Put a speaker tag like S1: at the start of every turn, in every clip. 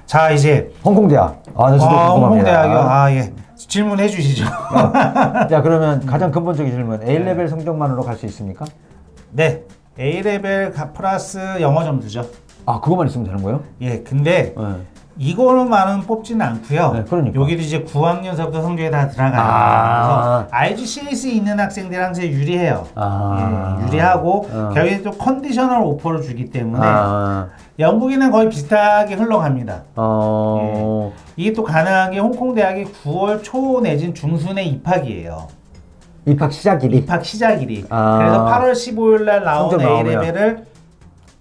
S1: 자, 이제
S2: 홍콩대학. 아, 저도 궁금합니다.
S1: 홍콩대학이요. 아, 예. 질문해 주시죠.
S2: 자, 그러면 가장 근본적인 질문. A레벨 성적만으로 갈 수 있습니까?
S1: 네. A레벨 플러스 영어 점수죠.
S2: 아, 그것만 있으면 되는 거예요?
S1: 예, 근데
S2: 네.
S1: 이거로만은 뽑지는 않고요.
S2: 네, 그러니까.
S1: 여기도 이제 9학년서부터 성적이 다 들어가요. 그래서 IGCSE 있는 학생들 항상 유리해요. 예, 유리하고 결국에 또 컨디셔널 오퍼를 주기 때문에 영국이는 거의 비슷하게 흘러갑니다. 예. 이게 또 가능한 게 홍콩 대학이 9월 초 내진 중순에 입학이에요.
S2: 입학 시작일이?
S1: 입학 시작일이. 그래서 8월 15일 날 나오는 A레벨을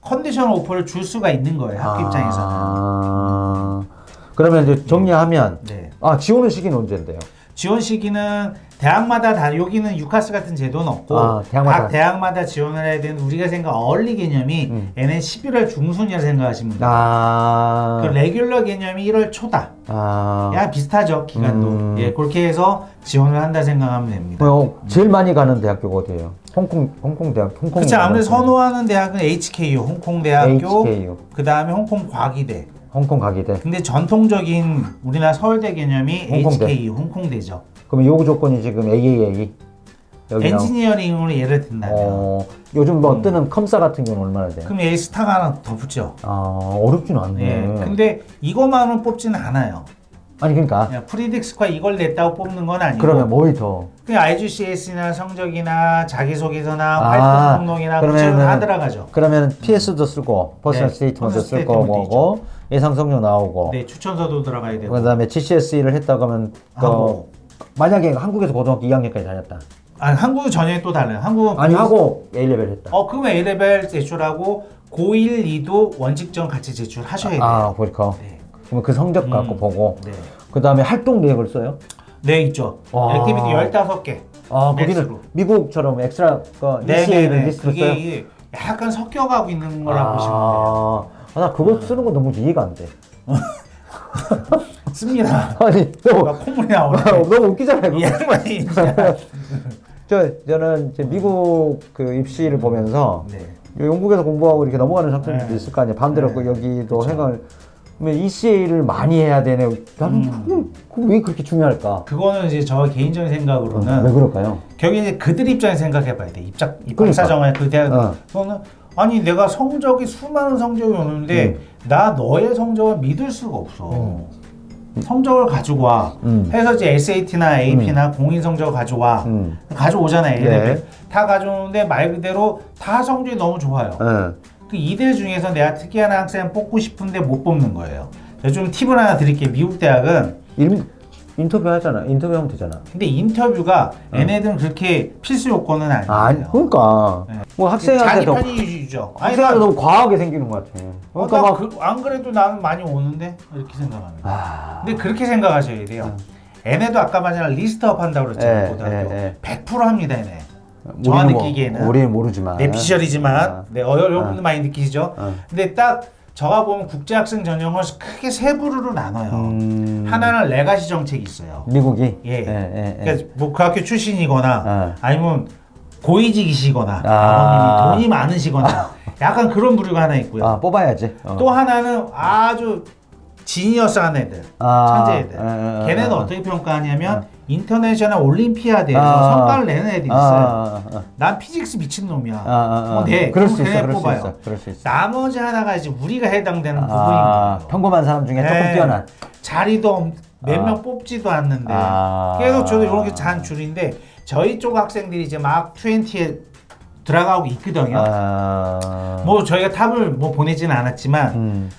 S1: 컨디셔널 오퍼를 줄 수가 있는 거예요. 학교 입장에서는.
S2: 그러면 이제 정리하면
S1: 네.
S2: 지원의 시기는 언제인데요?
S1: 지원 시기는 대학마다 다 여기는 유카스 같은 제도는 없고 각 대학마다 지원을 해야 되는 우리가 생각한 얼리 개념이 얘는 11월 중순이라 생각하시면 돼요. 그 레귤러 개념이 1월 초다. 야 비슷하죠 기간도. 예, 그렇게 해서 지원을 한다 생각하면 됩니다.
S2: 제일 많이 가는 대학교가 어디예요? 홍콩 대학.
S1: 그렇죠. 아무래도 선호하는 대학은 HKU 홍콩 대학교.
S2: HKU.
S1: 그 다음에 홍콩 과기대.
S2: 홍콩 과기대.
S1: 근데 전통적인 우리나라 서울대 개념이 홍콩대. HKU 홍콩대죠.
S2: 그럼 요구 조건이 지금 AAA.
S1: 엔지니어링으로 예를 든다면
S2: 요즘 뭐 뜨는 컴사 같은 경우는 얼마나 돼요?
S1: 그럼 A 스타가 하나 더 붙죠.
S2: 어렵지는 않네.
S1: 예, 근데 이것만은 뽑지는 않아요.
S2: 아니 그러니까
S1: 프리딕스과 이걸 냈다고 뽑는 건 아니고.
S2: 그러면 뭐이 더?
S1: 그냥 IGCSE나 성적이나 자기소개서나 활동 목록이나 그쪽으로 다 들어가죠.
S2: 그러면 PS도 쓰고 퍼스널 스테이트먼트도 쓸 거고 예상 성적 나오고.
S1: 네, 추천서도 들어가야 되고.
S2: 그다음에 GCSE를 했다고 하면 만약에 한국에서 고등학교 2학년까지 다녔다.
S1: 아니 한국은 전혀 또 달라요. 한국은
S2: 하고 A레벨 했다.
S1: 그러면 A레벨 제출하고 고1, 2도 원칙점 같이 제출하셔야 돼요.
S2: 그러니까.
S1: 네.
S2: 그러면 그 성적 갖고 보고.
S1: 네.
S2: 그다음에 활동 계획을 써요?
S1: 네, 있죠. 액티비티 15개.
S2: 거기는 미국처럼 엑스트라 ECA를 리스트로 써요?
S1: 그게 약간 섞여가고 있는 거라고 보시면 돼요.
S2: 나 그거 쓰는 거 너무 이해가 안 돼.
S1: 씁니다.
S2: 아니,
S1: 콧물이 나오네.
S2: 너무 웃기잖아요.
S1: 이 양반이.
S2: 저는 이제 미국 그 입시를 보면서 영국에서 공부하고 이렇게 넘어가는 학생들도 있을 거 아니에요. 반대로 여기도 생각을 ECA를 많이 해야 되네. 나는 왜 그렇게 중요할까?
S1: 그거는 이제 저 개인적인 생각으로는
S2: 왜 그럴까요?
S1: 결국 이제 그들 입장에서 생각해봐야 돼. 입학사정에 그 대학 그거는 아니 내가 성적이 수많은 성적이 오는데 나 너의 성적을 믿을 수가 없어. 성적을 가지고 와. 해서 이제 SAT나 AP나 공인 성적을 가져와. 가져오잖아요. 얘네들. 다 가져오는데 말 그대로 다 성적이 너무 좋아요. 그 이들 중에서 내가 특이한 학생 뽑고 싶은데 못 뽑는 거예요. 제가 좀 팁을 하나 드릴게요. 미국 대학은
S2: 인터뷰 하잖아. 인터뷰하면 되잖아.
S1: 근데 인터뷰가 얘네들은 그렇게 필수 요건은 아니에요.
S2: 그러니까 뭐 학생한테
S1: 자기 편의주의죠.
S2: 학생한테 너무 과하게 생기는 것 같아.
S1: 그러니까 안 그래도 나는 많이 오는데 이렇게 생각합니다. 근데 그렇게 생각하셔야 돼요. 얘네도 아까 말한 리스트업 한다고 그랬잖아요. 고등학교 100% 합니다. 얘네. 저가 느끼기에는
S2: 우리는 모르지만
S1: 내 피셜이지만 여러분들 많이 느끼시죠? 근데 딱 저가 보면 국제학생 전형을 크게 세 부류로 나눠요. 하나는 레가시 정책이 있어요.
S2: 미국이?
S1: 그러니까 뭐 그 학교 출신이거나 아니면 고위직이시거나 아버님이 돈이 많으시거나 약간 그런 부류가 하나 있고요.
S2: 뽑아야지.
S1: 또 하나는 아주 지니어스한 애들, 천재 애들. 걔네는 어떻게 평가하냐면 인터내셔널 올림피아드에서 성과를 내는 애들이 있어요. 난 피직스 미친놈이야.
S2: 그럴 수
S1: 걔네
S2: 있어.
S1: 뽑아요.
S2: 그럴 수 있어.
S1: 나머지 하나가 이제 우리가 해당되는 부분인 거예요.
S2: 평범한 사람 중에 조금 뛰어난.
S1: 자리도 몇 명 뽑지도 않는데. 그래서 저도 이렇게 잔 줄인데 저희 쪽 학생들이 이제 막 20에 들어가고 있거든요. 뭐 저희가 탑을 뭐 보내지는 않았지만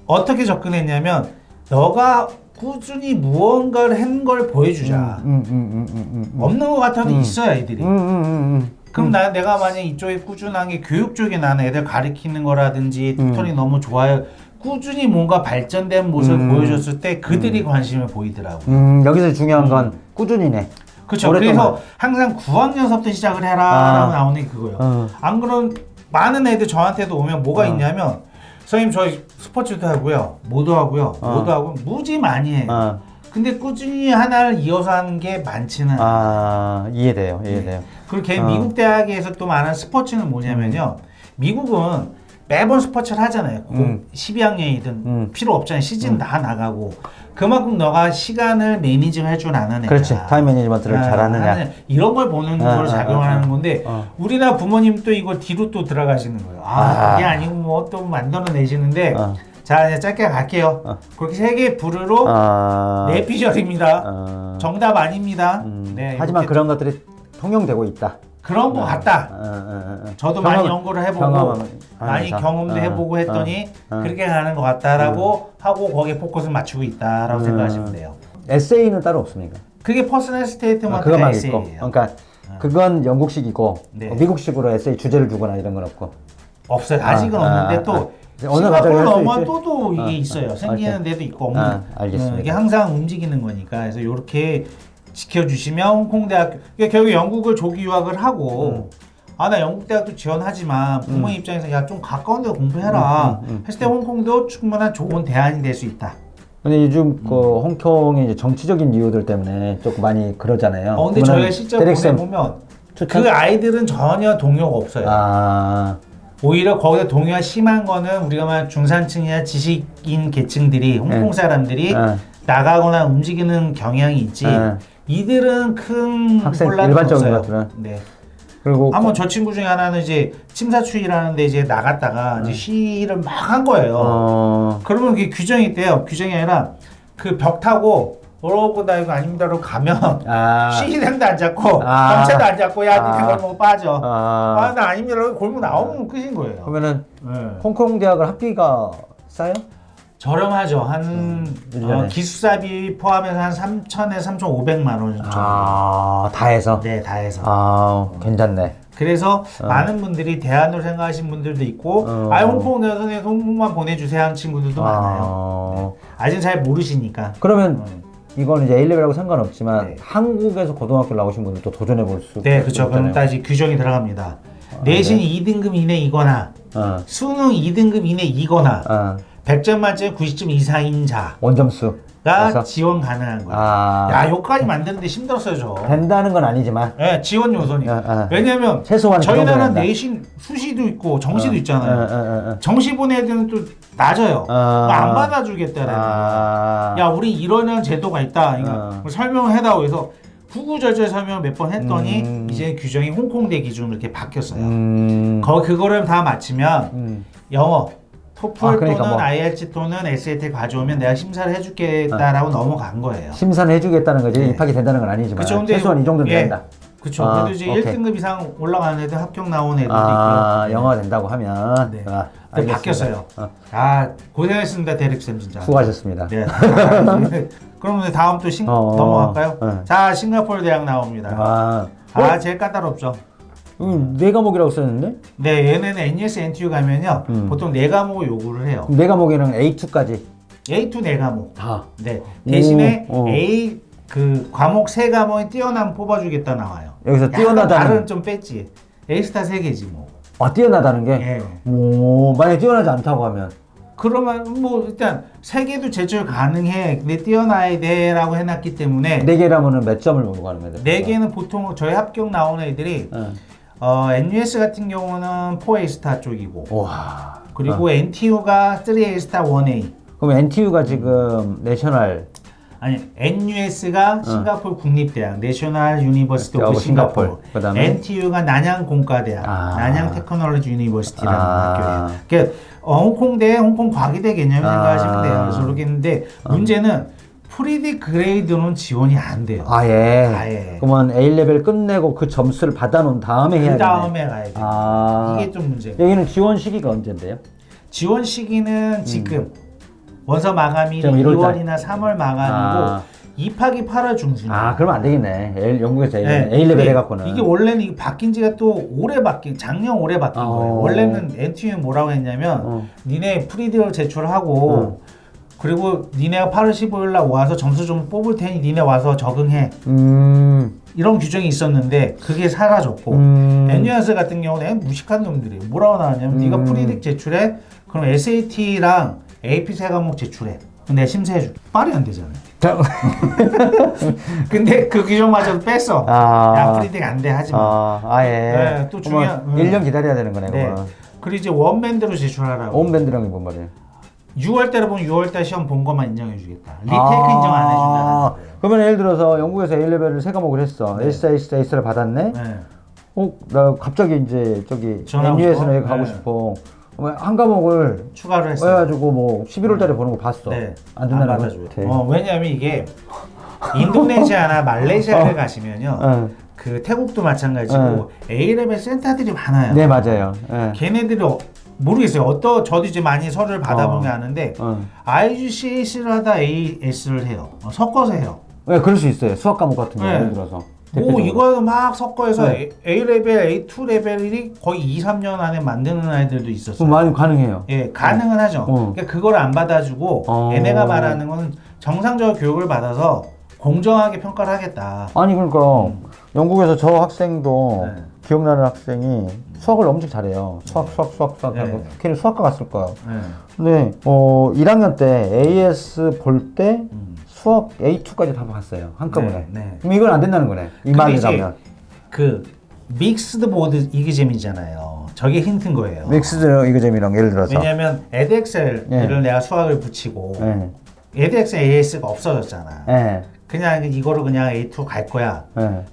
S1: 어떻게 접근했냐면 너가 꾸준히 무언가를 한 걸 보여주자. 없는 것 같아도 있어요, 애들이. 그럼 내가 만약 이쪽에 꾸준한 게 교육 쪽에 나는 애들 가르치는 거라든지 튜터링 너무 좋아요. 꾸준히 뭔가 발전된 모습을 보여줬을 때 그들이 관심을 보이더라고요.
S2: 여기서 중요한 건 꾸준히네.
S1: 그렇죠. 그래서 항상 9학년서부터 시작을 해라라고 나오는 게 그거예요. 안 그런 많은 애들 저한테도 오면 뭐가 있냐면 선생님 저희 스포츠도 하고요. 모도 하고요. 모도 하고 무지 많이 해요. 근데 꾸준히 하나를 이어서 하는 게 많지는 않아요.
S2: 이해돼요.
S1: 그리고 미국 대학에서 또 많은 스포츠는 뭐냐면요. 미국은 매번 스포츠를 하잖아요. 12학년이든 필요 없잖아요. 시즌 다 나가고. 그만큼 너가 시간을 매니징 할 줄 아는 애다.
S2: 그렇지. 타임 매니지먼트를 잘하느냐.
S1: 이런 걸 보는 걸 작용하는 건데 우리나라 부모님 또 이거 뒤로 또 들어가시는 거예요. 그게 아니고 뭐 또 만들어내시는데 자, 이제 짧게 갈게요. 그렇게 세 개 부르로 네 피셜입니다. 정답 아닙니다. 네,
S2: 하지만 그런 것들이 통용되고 있다.
S1: 그런 거 같다. 저도 많이 연구를 해보고 많이 경험도 해보고 했더니 그렇게 가는 것 같다라고 하고 거기에 포커스를 맞추고 있다라고 생각하시면 돼요.
S2: 에세이는 따로 없습니까?
S1: 그게 퍼스널 스테이트먼트
S2: 그것만
S1: 에세이예요.
S2: 있고. 그러니까 그건 영국식이고
S1: 네.
S2: 미국식으로 에세이 주제를 주거나 이런 건 없고.
S1: 없어요. 아직은 없는데 또 싱가포르 넘어 또 이게 있어요. 생기는 데도 있고 없는.
S2: 알겠습니다.
S1: 이게 항상 움직이는 거니까. 그래서 이렇게 지켜주시면 홍콩대학교 그러니까 결국 영국을 조기 유학을 하고 나 영국 대학도 지원하지만 부모님 입장에서 야 좀 가까운 데 공부해라 했을 때 홍콩도 충분한 좋은 대안이 될 수 있다.
S2: 근데 요즘 그 홍콩의 이제 정치적인 이유들 때문에 조금 많이 그러잖아요.
S1: 근데 저희가 실제 보면 그 아이들은 전혀 동요가 없어요. 오히려 거기서 동요가 심한 거는 우리가 말 중산층이나 지식인 계층들이 홍콩 사람들이 나가거나 움직이는 경향이 있지. 이들은 큰 혼란이 없어요. 네.
S2: 그리고
S1: 한번 저 친구 중에 하나는 이제 침사추이라는데 이제 나갔다가 이제 시위를 막 한 거예요. 그러면 그게 규정이 있대요. 규정이 아니라 그 벽 타고 나 이거 아닙니다로 가면 시위대도 안 잡고 경찰도 안 잡고 야 니네 골목 빠져. 나 아닙니다로 골목 나오면 끝인 거예요.
S2: 그러면은 홍콩 대학을 학비가 싸요?
S1: 저렴하죠. 한 기숙사비 포함해서 한 3,000에서 3,500만 원 정도.
S2: 다 해서?
S1: 네, 다 해서.
S2: 괜찮네.
S1: 그래서 많은 분들이 대안으로 생각하신 분들도 있고 홍콩 내에서 홍콩만 보내주세요 하는 친구들도 많아요. 네. 아직 잘 모르시니까.
S2: 그러면 이건 이제 A레벨하고 상관없지만 한국에서 고등학교 나오신 분들도 도전해 볼 수
S1: 네, 그렇죠. 그럼 따지 규정이 들어갑니다. 내신 2등급 이내이거나 수능 2등급 이내이거나 100점 만점에 90점 이상인 자가
S2: 원점수
S1: 지원 가능한 거예요. 야, 여기까지 만드는데 힘들었어요, 저.
S2: 된다는 건 아니지만.
S1: 네, 지원 요소니까. 왜냐면
S2: 최소한
S1: 저희 나라는 내신 수시도 있고 정시도 있잖아요. 정시 보낸 애들은 또 낮아요. 안 받아주겠다라는 거예요. 야, 우리 이러는 제도가 있다. 그러니까 설명을 해다오 해서 구구절절 설명을 몇 번 했더니 이제 규정이 홍콩대 기준으로 이렇게 바뀌었어요. 그거를 다 맞추면 영어 토플
S2: 그러니까
S1: 또는 IELTS 또는 SAT 가져오면 내가 심사를 해주겠다라고 넘어간 거예요.
S2: 심사는 해주겠다는 거지 입학이 된다는 건 아니지만
S1: 그쵸,
S2: 최소한 이 정도는 된다.
S1: 그렇죠. 그래도 이제 1등급 이상 올라가는 애들 합격 나온 애들도 있고요.
S2: 영어가 된다고 하면
S1: 네. 바뀌었어요. 고생하셨습니다, 데릭쌤 진짜.
S2: 수고하셨습니다.
S1: 네. 그럼 다음 또 넘어갈까요? 자, 싱가포르 대학 나옵니다. 제일 까다롭죠.
S2: 네 과목이라고 썼는데?
S1: 네, 얘네는 NUS, NTU 가면요 보통 네 과목을 요구를 해요.
S2: 네 과목에는 A2까지.
S1: A2 네 과목. 네. 대신에 A 그 과목 세 과목에 뛰어남 뽑아주겠다 나와요.
S2: 여기서 뛰어나다는.
S1: 다른 좀 뺐지. A스타 세 개지 뭐.
S2: 뛰어나다는 게?
S1: 예.
S2: 만약에 뛰어나지 않다고 하면?
S1: 그러면 뭐 일단 세 개도 제출 가능해. 근데 뛰어나야 돼라고 해놨기 때문에.
S2: 네 개라면은 몇 점을 요구하는 거예요?
S1: 네 개는 보통 저희 합격 나오는 애들이. NUS 같은 경우는 4A 쪽이고 그리고 NTU가 3A 1A.
S2: 그럼 NTU가 지금 내셔널
S1: NUS가 싱가포르 국립대학 내셔널 유니버시티 오브 싱가포르. NTU가 난양 공과대학 난양 테크놀로지 유니버시티라는 학교예요. 그러니까 홍콩대 홍콩 과기대 개념을 생각하시면 돼요. 그래서 그렇게 했는데 문제는 프리디 그레이드는 지원이 안 돼요.
S2: 아예. 그러면 A레벨 끝내고 그 점수를 받아놓은 다음에 해야 돼요.
S1: 그 다음에 가야 돼요. 이게 좀 문제고.
S2: 여기는 지원 시기가 언제인데요?
S1: 지원 시기는 지금 원서 마감일이 2월이나 3월 마감이고 입학이 8월 중순이에요.
S2: 그러면 안 되겠네. 영국에서 A레벨 해갖고는.
S1: 이게 원래는 바뀐 지가 또 작년 올해 바뀐 거예요. 원래는 NTU는 뭐라고 했냐면 니네 프리디를 제출하고 그리고 니네가 8월 15일 날 와서 점수 좀 뽑을 테니 니네 와서 적응해. 이런 규정이 있었는데 그게 사라졌고 NUS 같은 경우는 무식한 놈들이 뭐라고 나왔냐면 네가 프리딕 제출해. 그럼 SAT랑 AP 세 과목 제출해. 근데 심사해줄게. 말이 안 되잖아요. 근데 그 규정마저도 뺐어. 야 프리딕 안 돼 하지 마.
S2: 네,
S1: 또 중요한
S2: 1년 기다려야 되는 거네.
S1: 네. 그리고 이제 원밴드로 제출하라고.
S2: 원밴드란 게 뭔 말이에요?
S1: 6월달에 보면 6월달 시험 본 것만 인정해주겠다. 리테이크 인정 안 해준다는 거예요.
S2: 그러면 예를 들어서 영국에서 A-레벨을 세 과목을 했어.
S1: 네.
S2: A스를 받았네.
S1: 네.
S2: 나 갑자기 이제 저기
S1: 전화하고
S2: NUS는
S1: 싶어?
S2: 가고
S1: 네.
S2: 싶어. 한 과목을
S1: 추가로 했어요.
S2: 해가지고 뭐 11월달에 보는 거 봤어.
S1: 네.
S2: 안 준다는
S1: 받아줘요. 왜냐하면 이게 인도네시아나 말레이시아를 가시면요. 그 태국도 마찬가지고 A-레벨 센터들이 많아요.
S2: 네, 맞아요. 네.
S1: 걔네들이 모르겠어요. 저도 이제 많이 서류를 받아본 게 아는데 IGCAC를 하다 AS를 해요. 섞어서 해요.
S2: 네, 그럴 수 있어요. 수학 과목 같은 거 예를 들어서.
S1: 뭐 이거 막 섞어서 A-레벨, A2 레벨이 거의 2, 3년 안에 만드는 아이들도 있었어요.
S2: 많이 가능해요.
S1: 예, 가능은 하죠. 그러니까 그걸 안 받아주고 얘네가 말하는 건 정상적인 교육을 받아서 공정하게 평가를 하겠다.
S2: 아니 그러니까 영국에서 저 학생도 기억나는 학생이 수학을 엄청 잘해요. 수학 하고 걔는 수학과 갔을 거야. 근데 1학년 때 AS 볼 때 수학 A2까지 다 봤어요. 한꺼번에. 그럼 이건 안 된다는 거네. 이 말이라면.
S1: 그 믹스드 보드 이그잼이잖아요. 저게 힌트인 거예요.
S2: 믹스드 이그잼이랑 예를 들어서.
S1: 왜냐면 에드엑셀을 내가 수학을 붙이고 에드엑셀 AS가 없어졌잖아. 그냥 이거를 그냥 A2 갈 거야.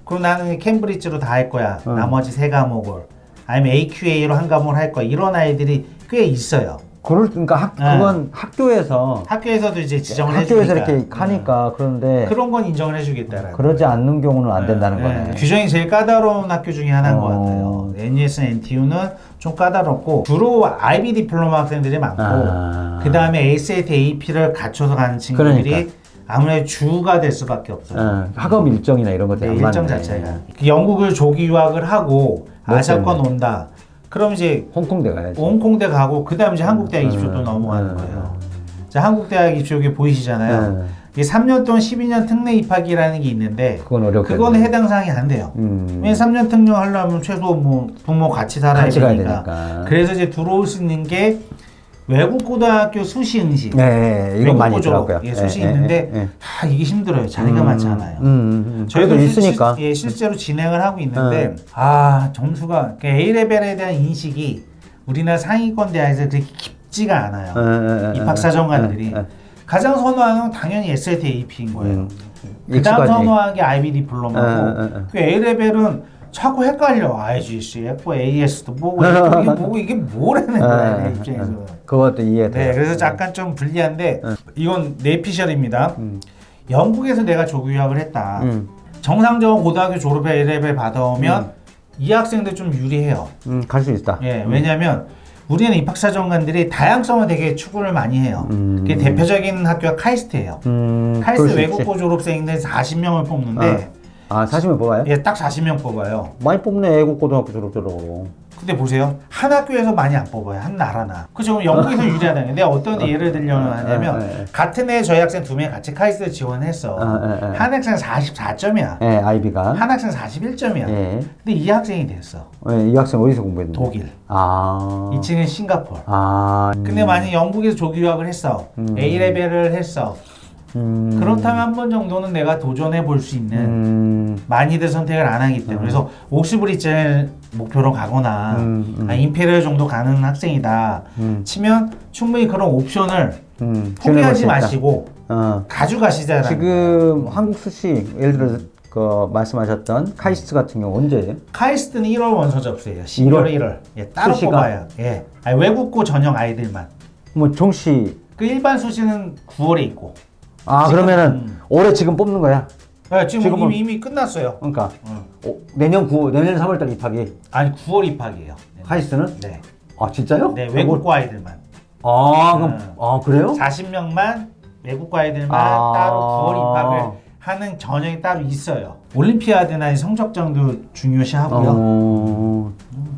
S1: 그럼 나는 캠브리지로 다 할 거야. 나머지 세 과목을. 아니면 AQA로 한 과목을 할 거야. 이런 아이들이 꽤 있어요.
S2: 그러니까 그건
S1: 학교에서도 이제 지정을 해주니까.
S2: 학교에서 이렇게 하니까 그런데
S1: 그런 건 인정을 해주겠다라는.
S2: 그러지 않는 경우는 안 된다는 거네.
S1: 규정이 제일 까다로운 학교 중에 하나인 것 같아요. NUS나 NTU는 좀 까다롭고 주로 IB 디플로마 학생들이 많고 그 다음에 ACT, AP를 갖춰서 가는 친구들이
S2: 그러니까.
S1: 아무래도 주가 될 수밖에 없어요.
S2: 학업 일정이나 이런 것들
S1: 일정 자체가. 영국을 조기 유학을 하고 아시아권 온다. 그럼 이제
S2: 홍콩대 가야지.
S1: 홍콩대 가고 그 다음 이제 한국대학 입시로 또 넘어가는 거예요. 자, 한국대학 입시 여기 보이시잖아요. 이게 3년 동안 12년 특례 입학이라는 게 있는데 그건 해당 사항이 안 돼요. 왜냐면 3년 특례 하려면 최소 뭐 부모 같이 살아야 되니까. 그래서 이제 들어올 수 있는 게 외국 고등학교 수시 응시.
S2: 이건 많이 있더라고요.
S1: 수시 있는데 다 이게 힘들어요. 자리가 많지 않아요. 저희도
S2: 있으니까.
S1: 실제로 진행을 하고 있는데 점수가 그러니까 A-레벨에 대한 인식이 우리나라 상위권 대학에서 그렇게 깊지가 않아요. 입학사정관들이. 가장 선호하는 건 당연히 SAT, AP인 거예요. 그 다음 선호하는 게 IB 디플로마고 그 A-레벨은 자꾸 헷갈려. IGC, F, AS도 보고 이게 뭐라는 거야 내 입장에서.
S2: 그것도 이해돼요.
S1: 네, 그래서 약간 좀 불리한데 이건 내피셜입니다. 영국에서 내가 조기 유학을 했다. 정상적인 고등학교 졸업에 A-레벨 받아오면 이 학생들 좀 유리해요.
S2: 갈 수 있다.
S1: 예, 왜냐하면 우리는 입학사정관들이 다양성을 되게 추구를 많이 해요. 그게 대표적인 학교가 카이스트예요. 카이스트 외국고 졸업생인데 40명을 뽑는데
S2: 40명 뽑아요?
S1: 예, 딱 40명 뽑아요.
S2: 많이 뽑네, 애국 고등학교 졸업자로.
S1: 근데 보세요. 한 학교에서 많이 안 뽑아요. 한 나라나. 그죠? 영국에서 유리하다는 게. 내가 어떤 예를 들려면 하냐면 같은 해 저희 학생 2명 같이 카이스트 지원했어. 한 학생 44점이야.
S2: 아이비가.
S1: 한 학생 41점이야. 근데 이 학생이 됐어.
S2: 이 학생 어디서 공부했는데?
S1: 독일. 이 친구는 싱가포르. 근데 만약 영국에서 조기 유학을 했어. A-레벨을 했어. 그렇다면 한 번 정도는 내가 도전해 볼 수 있는 많이들 선택을 안 하기 때문에 그래서 옥스브리지를 목표로 가거나 임페리얼 정도 가는 학생이다 치면 충분히 그런 옵션을 포기하지 마시고 가져가시잖아요.
S2: 지금 한국 수시 예를 들어서 말씀하셨던 카이스트 같은 경우 언제예요?
S1: 카이스트는 1월 원서 접수예요. 11월 1월. 예, 따로 수시가? 뽑아요. 예. 아니, 외국고 전형 아이들만.
S2: 뭐 정시
S1: 그 일반 수시는 9월에 있고.
S2: 그러면은 올해 지금 뽑는 거야?
S1: 네, 지금 이미 끝났어요.
S2: 그러니까 내년 3월달 입학이.
S1: 아니 9월 입학이에요.
S2: 카이스트는?
S1: 네.
S2: 진짜요?
S1: 네, 외국고 아이들만.
S2: 그럼 그래요?
S1: 40명만 외국고 아이들만 따로 9월 입학을 하는 전형이 따로 있어요. 올림피아드나 성적정도 중요시하고요.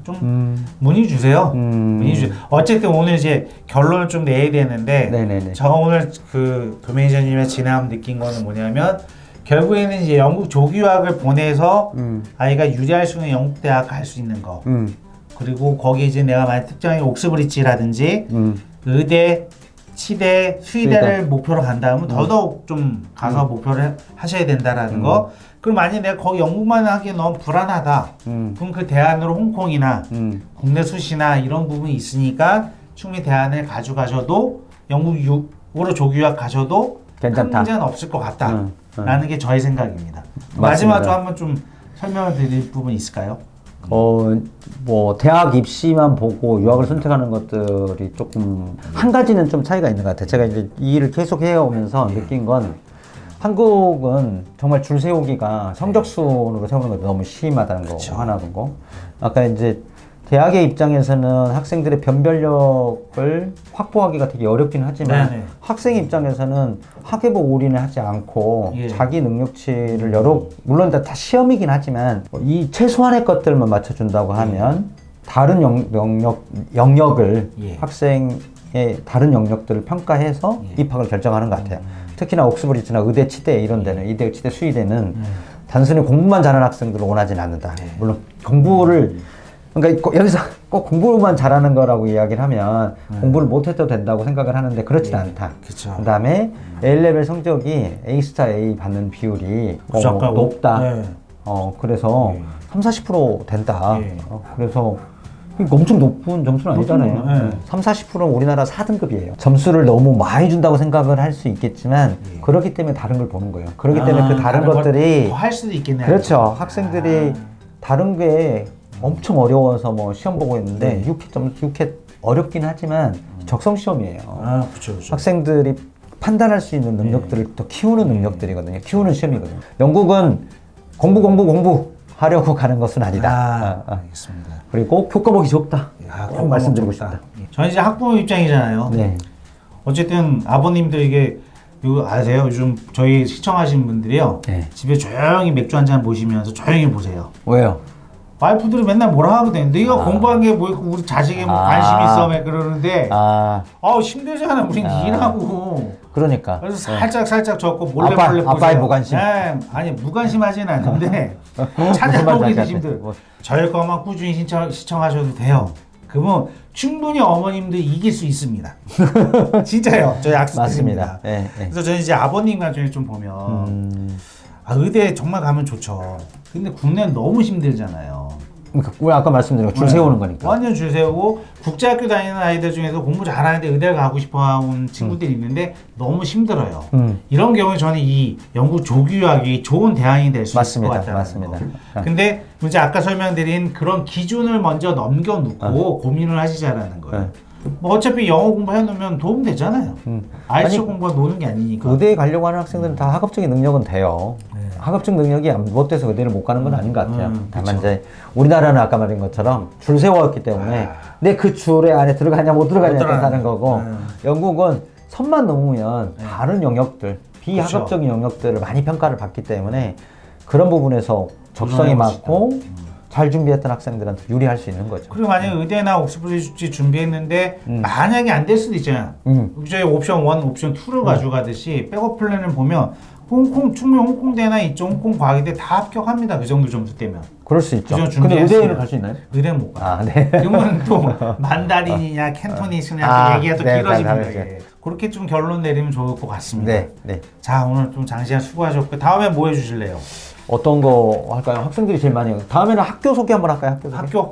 S1: 좀 문의 주세요. 문의 주세요. 어쨌든 오늘 이제 결론을 좀 내야 되는데 제가 오늘 그 도매니저님의 진행함 느낀 거는 뭐냐면 결국에는 이제 영국 조기 유학을 보내서 아이가 유리할 수 있는 영국 대학 갈 수 있는 거 그리고 거기 이제 내가 만약 특정히 옥스브리지라든지 의대 치대, 수의대를 목표로 간다면 더더욱 좀 가서 목표를 하셔야 된다라는 거. 그럼 만약에 내가 거기 영국만 하기엔 너무 불안하다. 그럼 그 대안으로 홍콩이나 국내 수시나 이런 부분이 있으니까 충분히 대안을 가져가셔도 영국으로 조교학 가셔도
S2: 괜찮다.
S1: 큰 문제는 없을 것 같다라는 게 저의 생각입니다. 마지막으로 한번 좀 설명을 드릴 부분이 있을까요?
S2: 뭐 대학 입시만 보고 유학을 선택하는 것들이 조금 한 가지는 좀 차이가 있는 것 같아요. 제가 이제 이 일을 계속 해오면서 느낀 건 한국은 정말 줄 세우기가 성적순으로 세우는 것도 너무 심하다는 거 하나고, 아까 이제 대학의 입장에서는 학생들의 변별력을 확보하기가 되게 어렵긴 하지만 학생 입장에서는 학예부 올인을 하지 않고 자기 능력치를 물론 다 시험이긴 하지만 이 최소한의 것들만 맞춰준다고 하면 다른 영역을 학생의 다른 영역들을 평가해서 입학을 결정하는 것 같아요. 특히나 옥스브리지나 의대, 치대 이런 데는 의대, 치대, 수의대는 단순히 공부만 잘하는 학생들을 원하지는 않는다. 물론 공부를 그러니까 여기서 꼭 공부만 잘하는 거라고 이야기를 하면 공부를 못해도 된다고 생각을 하는데 그렇진 않다. 그 다음에 A레벨 성적이 A 스타 A 받는 비율이 높다. 그래서 30-40% 된다. 그래서 엄청 높은 점수는 아니잖아요. 30-40%는 우리나라 4등급이에요. 점수를 너무 많이 준다고 생각을 할 수 있겠지만 그렇기 때문에 다른 걸 보는 거예요. 그렇기 때문에 그 다른 것들이
S1: 더 할 수도 있겠네요.
S2: 그렇죠. 학생들이 다른 게 엄청 어려워서 뭐 시험 보고 있는데 6회 어렵긴 하지만 적성 시험이에요.
S1: 그렇죠.
S2: 학생들이 판단할 수 있는 능력들을 더 키우는 능력들이거든요. 키우는 시험이거든요. 영국은 공부 하려고 가는 것은 아니다.
S1: 알겠습니다.
S2: 그리고 교과 보기 좋다. 꼭 말씀드리고 싶다.
S1: 저는 이제 학부모 입장이잖아요. 어쨌든 아버님들 이게 이거 아세요? 요즘 저희 시청하시는 분들이요. 집에 조용히 맥주 한잔 보시면서 조용히 보세요.
S2: 왜요?
S1: 와이프들이 맨날 뭐라 하거든. 네가 공부한 게 뭐 우리 자식에 뭐 관심 있어 막 그러는데 힘들잖아. 우린 일하고.
S2: 그러니까.
S1: 그래서 살짝 적고 몰래 보세요.
S2: 아빠의 무관심.
S1: 아니 무관심하지는 않는데 찾아보기도 힘들. 저희 거만 꾸준히 시청하셔도 돼요. 그러면 충분히 어머님도 이길 수 있습니다. 진짜요. 저희 약속드립니다. 그래서 저는 이제 아버님 나중에 좀 보면 의대 정말 가면 좋죠. 근데 국내는 너무 힘들잖아요.
S2: 그러니까 아까 말씀드린 거 줄 세우는 거니까.
S1: 완전 줄 세우고 국제학교 다니는 아이들 중에서 공부 잘하는데 의대를 가고 싶어하는 친구들이 있는데 너무 힘들어요. 이런 경우에 저는 이 영국 조교학이 좋은 대안이 될 수 있을 것 같다는 거. 근데 이제 아까 설명드린 그런 기준을 먼저 넘겨놓고 고민을 하시자라는 거예요. 뭐 어차피 영어 공부 해놓으면 도움 되잖아요. IELTS 공부가 노는 게 아니니까.
S2: 의대에 가려고 하는 학생들은 다 학업적인 능력은 돼요. 학업적 능력이 못 돼서 의대를 못 가는 건 아닌 것 같아요. 다만 이제 우리나라는 아까 말한 것처럼 줄 세웠기 때문에 내 그 줄에 안에 들어가냐 못 들어가냐에 따른 거고, 영국은 선만 넘으면 다른 영역들, 비학업적인 영역들을 많이 평가를 받기 때문에 그런 부분에서 적성이 맞고 잘 준비했던 학생들한테 유리할 수 있는 거죠.
S1: 그리고 만약에 의대나 옥스퍼드 준비했는데 만약에 안 될 수도 있잖아요. 저희 옵션 1, 옵션 2를 가져가듯이 백업 플랜을 보면 충분히 홍콩대나 이쪽 홍콩 과기대 다 합격합니다. 그 정도 점수 때면.
S2: 그럴 수 있죠. 근데 의대를 갈 수 있나요?
S1: 의대는 못 가요. 그러면 또 만다린이냐 캔토니스냐 얘기가 또 길어집니다. 그렇게 좀 결론 내리면 좋을 것 같습니다. 자, 오늘 좀 장시간 수고하셨고 다음에 뭐 해주실래요?
S2: 어떤 거 할까요? 학생들이 제일 많이 해요. 다음에는 학교 소개 한번 할까요?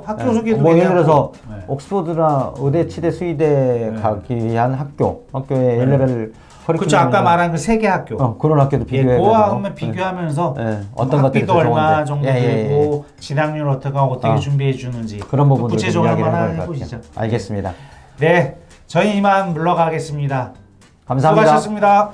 S1: 학교 소개도
S2: 뭐 예를 들어서 옥스퍼드나 의대, 치대, 수의대 가기 위한 학교의 A레벨
S1: 그렇죠. 아까 말한 그 세 개 학교.
S2: 그런 학교도 비교해가지고.
S1: 그거하고 비교하면서
S2: 어떤 것들이
S1: 학비도 얼마 정도 들고 진학률 어떻게 준비해 주는지
S2: 그런 부분들
S1: 구체적으로 한번 해보시죠.
S2: 알겠습니다.
S1: 네, 저희 이만 물러가겠습니다.
S2: 감사합니다.
S1: 수고하셨습니다.